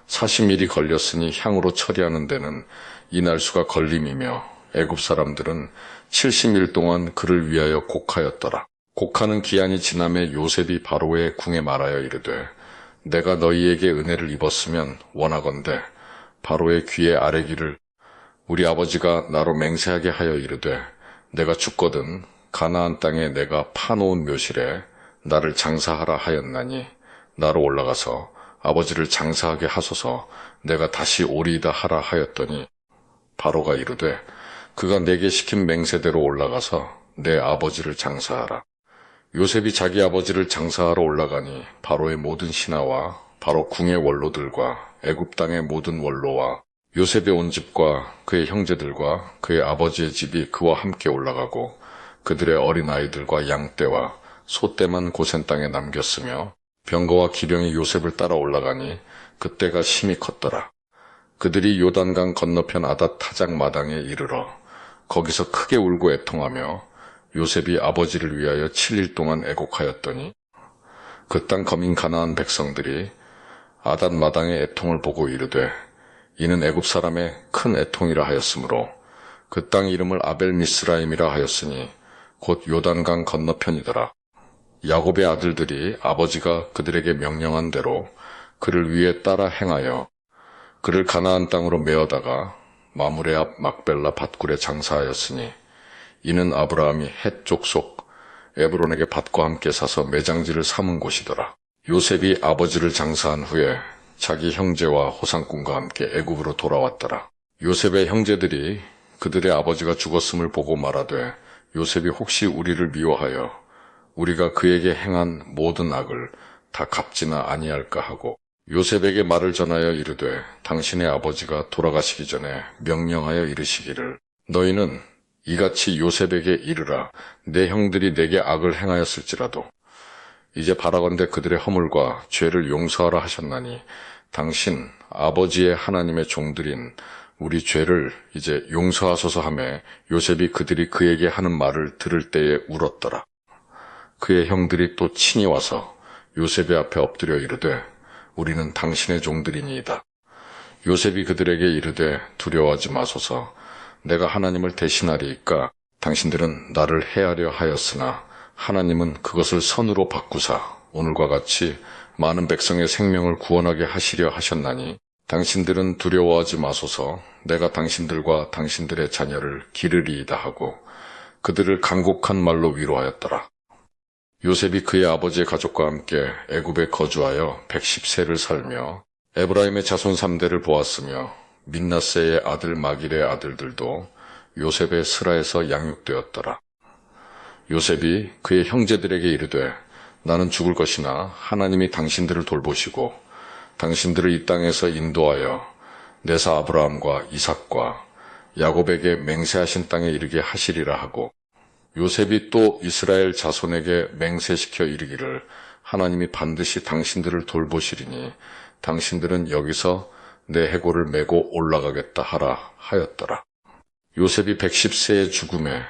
40일이 걸렸으니 향으로 처리하는 데는 이 날수가 걸림이며 애굽 사람들은 70일 동안 그를 위하여 곡하였더라. 곡하는 기한이 지남에 요셉이 바로의 궁에 말하여 이르되 내가 너희에게 은혜를 입었으면 원하건대 바로의 귀에 아뢰기를 우리 아버지가 나로 맹세하게 하여 이르되 내가 죽거든 가나안 땅에 내가 파놓은 묘실에 나를 장사하라 하였나니 나로 올라가서 아버지를 장사하게 하소서 내가 다시 오리이다 하라 하였더니 바로가 이르되 그가 내게 시킨 맹세대로 올라가서 내 아버지를 장사하라. 요셉이 자기 아버지를 장사하러 올라가니 바로의 모든 신하와 바로 궁의 원로들과 애굽 땅의 모든 원로와 요셉의 온 집과 그의 형제들과 그의 아버지의 집이 그와 함께 올라가고 그들의 어린아이들과 양떼와 소떼만 고센 땅에 남겼으며 병거와 기병이 요셉을 따라 올라가니 그때가 심히 컸더라. 그들이 요단강 건너편 아닷 타작 마당에 이르러 거기서 크게 울고 애통하며 요셉이 아버지를 위하여 7일 동안 애곡하였더니 그 땅 거민 가나안 백성들이 아닷 마당의 애통을 보고 이르되 이는 애굽 사람의 큰 애통이라 하였으므로 그 땅 이름을 아벨 미스라임이라 하였으니 곧 요단강 건너편이더라. 야곱의 아들들이 아버지가 그들에게 명령한 대로 그를 위해 따라 행하여 그를 가나안 땅으로 메어다가 마므레 앞 막벨라 밭굴에 장사하였으니 이는 아브라함이 헷 족속 에브론에게 밭과 함께 사서 매장지를 삼은 곳이더라. 요셉이 아버지를 장사한 후에 자기 형제와 호상꾼과 함께 애굽으로 돌아왔더라. 요셉의 형제들이 그들의 아버지가 죽었음을 보고 말하되 요셉이 혹시 우리를 미워하여 우리가 그에게 행한 모든 악을 다 갚지나 아니할까 하고 요셉에게 말을 전하여 이르되 당신의 아버지가 돌아가시기 전에 명령하여 이르시기를 너희는 이같이 요셉에게 이르라. 내 형들이 내게 악을 행하였을지라도 이제 바라건대 그들의 허물과 죄를 용서하라 하셨나니 당신 아버지의 하나님의 종들인 우리 죄를 이제 용서하소서 하매 요셉이 그들이 그에게 하는 말을 들을 때에 울었더라. 그의 형들이 또 친히 와서 요셉의 앞에 엎드려 이르되 우리는 당신의 종들이니이다. 요셉이 그들에게 이르되 두려워하지 마소서. 내가 하나님을 대신하리이까 당신들은 나를 해하려 하였으나 하나님은 그것을 선으로 바꾸사 오늘과 같이 많은 백성의 생명을 구원하게 하시려 하셨나니 당신들은 두려워하지 마소서. 내가 당신들과 당신들의 자녀를 기르리이다 하고 그들을 간곡한 말로 위로하였더라. 요셉이 그의 아버지의 가족과 함께 애굽에 거주하여 110세를 살며 에브라임의 자손 3대를 보았으며 민나세의 아들 마길의 아들들도 요셉의 스라에서 양육되었더라. 요셉이 그의 형제들에게 이르되 나는 죽을 것이나 하나님이 당신들을 돌보시고 당신들을 이 땅에서 인도하여 내사 아브라함과 이삭과 야곱에게 맹세하신 땅에 이르게 하시리라 하고 요셉이 또 이스라엘 자손에게 맹세시켜 이르기를 하나님이 반드시 당신들을 돌보시리니 당신들은 여기서 내 해골을 메고 올라가겠다 하라 하였더라. 요셉이 110세의 죽음에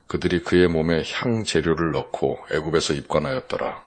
그들이 그의 몸에 향 재료를 넣고 애굽에서 입관하였더라.